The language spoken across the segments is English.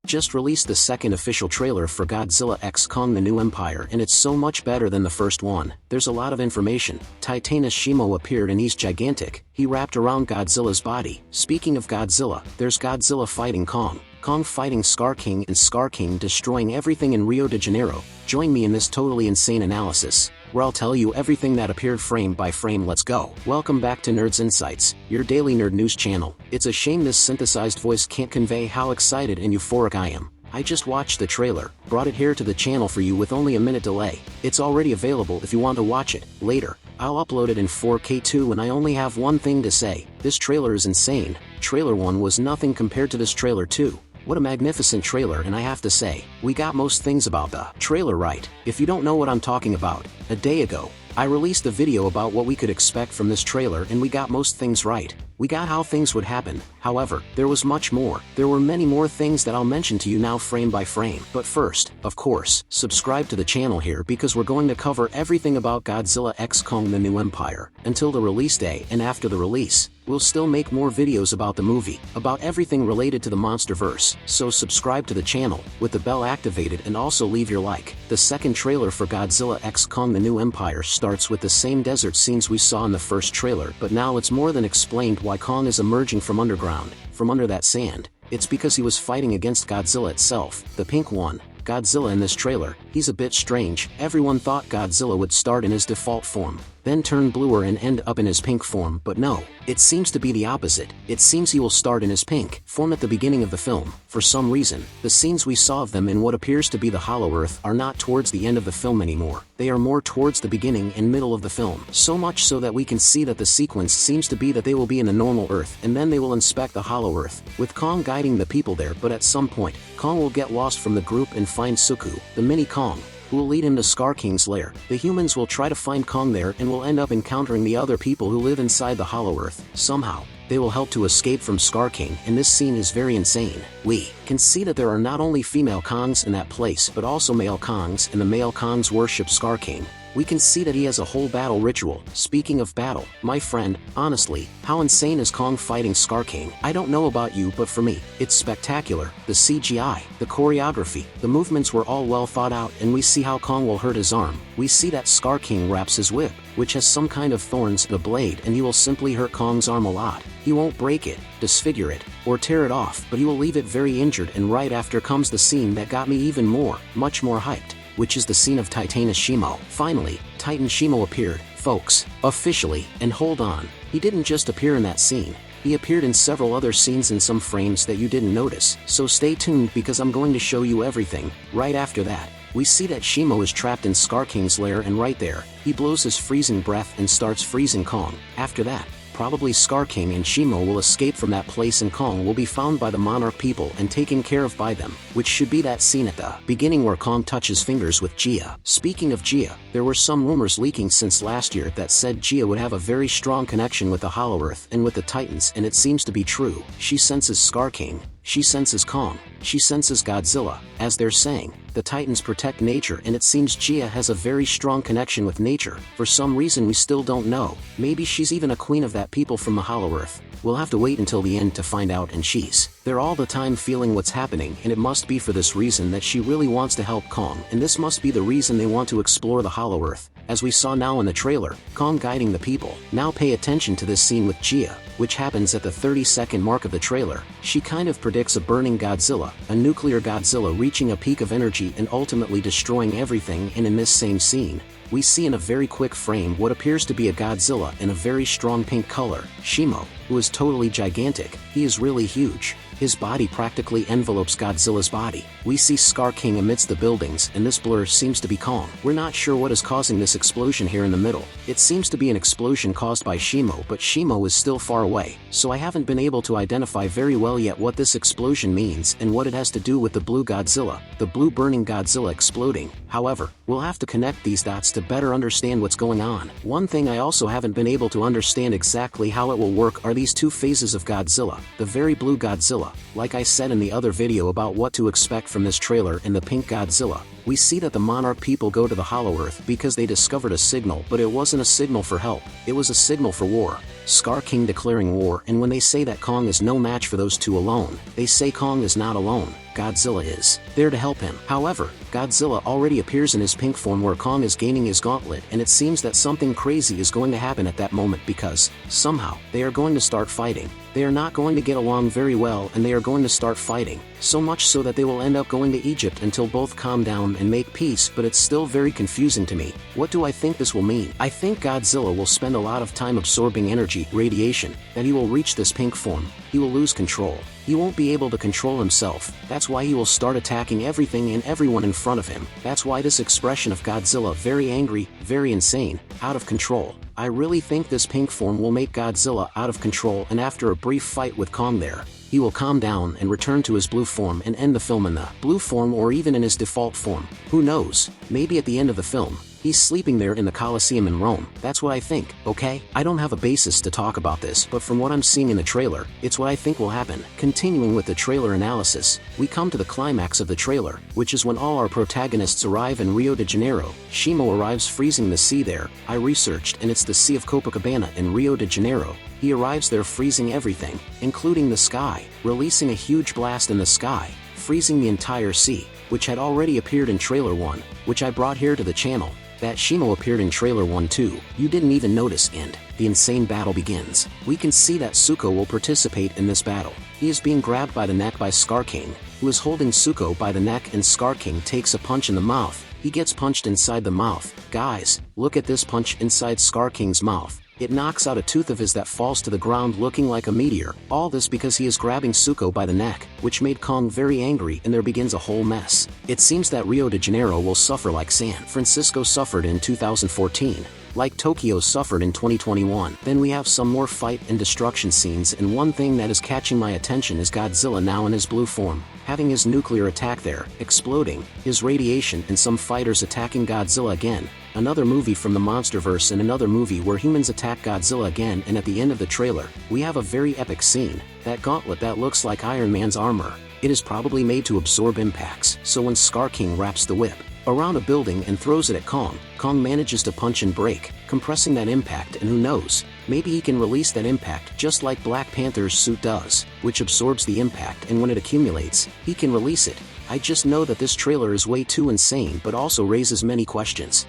just released the second official trailer for Godzilla x Kong: The New Empire, and it's so much better than the first one. There's a lot of information. Titanus Shimo appeared and he's gigantic. He wrapped around Godzilla's body. Speaking of Godzilla, there's Godzilla fighting Kong. Kong fighting Scar King and Scar King destroying everything in Rio de Janeiro. Join me in this totally insane analysis, where I'll tell you everything that appeared frame by frame. Let's go. Welcome back to Nerds Insights, your daily nerd news channel. It's a shame this synthesized voice can't convey how excited and euphoric I am. I just watched the trailer, brought it here to the channel for you with only a minute delay. It's already available if you want to watch it later. I'll upload it in 4K too, and I only have one thing to say. This trailer is insane. Trailer 1 was nothing compared to this trailer 2. What a magnificent trailer, and I have to say, we got most things about the trailer right. If you don't know what I'm talking about, a day ago, I released a video about what we could expect from this trailer, and we got most things right. We got how things would happen. However, there was much more. There were many more things that I'll mention to you now frame by frame. But first, of course, subscribe to the channel here because we're going to cover everything about Godzilla x Kong: The New Empire, until the release day, and after the release, we'll still make more videos about the movie, about everything related to the MonsterVerse, so subscribe to the channel, with the bell activated, and also leave your like. The second trailer for Godzilla x Kong: The New Empire starts with the same desert scenes we saw in the first trailer, but now it's more than explained why Kong is emerging from underground, from under that sand. It's because he was fighting against Godzilla itself, the pink one. Godzilla in this trailer, he's a bit strange. Everyone thought Godzilla would start in his default form, then turn bluer and end up in his pink form, but no, it seems to be the opposite. It seems he will start in his pink form at the beginning of the film. For some reason, the scenes we saw of them in what appears to be the Hollow Earth are not towards the end of the film anymore. They are more towards the beginning and middle of the film, so much so that we can see that the sequence seems to be that they will be in the normal Earth and then they will inspect the Hollow Earth, with Kong guiding the people there. But at some point, Kong will get lost from the group and find Suku, the mini Kong, who will lead him to Scar King's lair. The humans will try to find Kong there and will end up encountering the other people who live inside the Hollow Earth. Somehow, they will help to escape from Scar King, and this scene is very insane. We can see that there are not only female Kongs in that place but also male Kongs, and the male Kongs worship Scar King. We can see that he has a whole battle ritual. Speaking of battle, my friend, honestly, how insane is Kong fighting Scar King? I don't know about you, but for me, it's spectacular. The CGI, the choreography, the movements were all well thought out, and we see how Kong will hurt his arm. We see that Scar King wraps his whip, which has some kind of thorns, the blade, and he will simply hurt Kong's arm a lot. He won't break it, disfigure it, or tear it off, but he will leave it very injured, and right after comes the scene that got me even much more hyped, which is the scene of Titanus Shimo. Finally, Titan Shimo appeared, folks, officially, and hold on, he didn't just appear in that scene. He appeared in several other scenes in some frames that you didn't notice, so stay tuned because I'm going to show you everything. Right after that, we see that Shimo is trapped in Scar King's lair, and right there, he blows his freezing breath and starts freezing Kong. After that, probably Scar King and Shimo will escape from that place, and Kong will be found by the Monarch people and taken care of by them, which should be that scene at the beginning where Kong touches fingers with Gia. Speaking of Gia, there were some rumors leaking since last year that said Gia would have a very strong connection with the Hollow Earth and with the Titans, and it seems to be true. She senses Scar King, she senses Kong, she senses Godzilla. As they're saying, the Titans protect nature, and it seems Gia has a very strong connection with nature. For some reason we still don't know. Maybe she's even a queen of that people from the Hollow Earth. We'll have to wait until the end to find out, and she's there all the time feeling what's happening, and it must be for this reason that she really wants to help Kong, and this must be the reason they want to explore the Hollow Earth, as we saw now in the trailer, Kong guiding the people. Now pay attention to this scene with Gia, which happens at the 30-second mark of the trailer. She kind of predicts a burning Godzilla, a nuclear Godzilla reaching a peak of energy and ultimately destroying everything, and in this same scene, we see in a very quick frame what appears to be a Godzilla in a very strong pink color, Shimo, who is totally gigantic. He is really huge. His body practically envelopes Godzilla's body. We see Scar King amidst the buildings, and this blur seems to be Kong. We're not sure what is causing this explosion here in the middle. It seems to be an explosion caused by Shimo, but Shimo is still far away, so I haven't been able to identify very well yet what this explosion means and what it has to do with the blue Godzilla, the blue burning Godzilla exploding. However, we'll have to connect these dots to better understand what's going on. One thing I also haven't been able to understand exactly how it will work are these two phases of Godzilla. The very blue Godzilla, like I said in the other video about what to expect from this trailer, and the pink Godzilla. We see that the Monarch people go to the Hollow Earth because they discovered a signal, but it wasn't a signal for help, it was a signal for war. Scar King declaring war, and when they say that Kong is no match for those two alone, they say Kong is not alone. Godzilla is there to help him. However, Godzilla already appears in his pink form where Kong is gaining his gauntlet, and it seems that something crazy is going to happen at that moment because, somehow, they are going to start fighting. They are not going to get along very well and they are going to start fighting, so much so that they will end up going to Egypt until both calm down and make peace, but it's still very confusing to me. What do I think this will mean? I think Godzilla will spend a lot of time absorbing energy, radiation, that he will reach this pink form. He will lose control. He won't be able to control himself. That's why he will start attacking everything and everyone in front of him. That's why this expression of Godzilla, very angry, very insane, out of control. I really think this pink form will make Godzilla out of control, and after a brief fight with Kong there, he will calm down and return to his blue form and end the film in the blue form or even in his default form. Who knows? Maybe at the end of the film, he's sleeping there in the Colosseum in Rome. That's what I think, okay? I don't have a basis to talk about this, but from what I'm seeing in the trailer, it's what I think will happen. Continuing with the trailer analysis, we come to the climax of the trailer, which is when all our protagonists arrive in Rio de Janeiro. Shimo arrives freezing the sea there. I researched, and it's the Sea of Copacabana in Rio de Janeiro. He arrives there freezing everything, including the sky, releasing a huge blast in the sky, freezing the entire sea, which had already appeared in trailer 1, which I brought here to the channel. That Shimo appeared in trailer 1 too. You didn't even notice, and the insane battle begins. We can see that Zuko will participate in this battle. He is being grabbed by the neck by Scar King, who is holding Zuko by the neck, and Scar King takes a punch in the mouth. He gets punched inside the mouth. Guys, look at this punch inside Scar King's mouth. It knocks out a tooth of his that falls to the ground looking like a meteor. All this because he is grabbing Zuko by the neck, which made Kong very angry, and there begins a whole mess. It seems that Rio de Janeiro will suffer like San Francisco suffered in 2014. Like Tokyo suffered in 2021. Then we have some more fight and destruction scenes, and one thing that is catching my attention is Godzilla now in his blue form, having his nuclear attack there, exploding, his radiation, and some fighters attacking Godzilla again. Another movie from the Monsterverse and another movie where humans attack Godzilla again, and at the end of the trailer, we have a very epic scene, that gauntlet that looks like Iron Man's armor. It is probably made to absorb impacts, so when Scar King wraps the whip around a building and throws it at Kong, Kong manages to punch and break, compressing that impact, and who knows, maybe he can release that impact just like Black Panther's suit does, which absorbs the impact, and when it accumulates, he can release it. I just know that this trailer is way too insane but also raises many questions.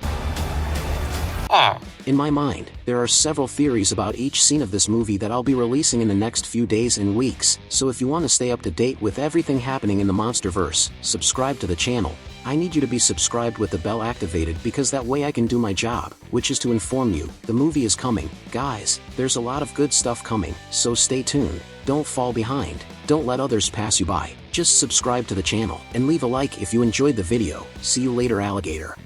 In my mind, there are several theories about each scene of this movie that I'll be releasing in the next few days and weeks, so if you want to stay up to date with everything happening in the Monsterverse, subscribe to the channel. I need you to be subscribed with the bell activated because that way I can do my job, which is to inform you, the movie is coming. Guys, there's a lot of good stuff coming, so stay tuned. Don't fall behind. Don't let others pass you by. Just subscribe to the channel, and leave a like if you enjoyed the video. See you later, alligator.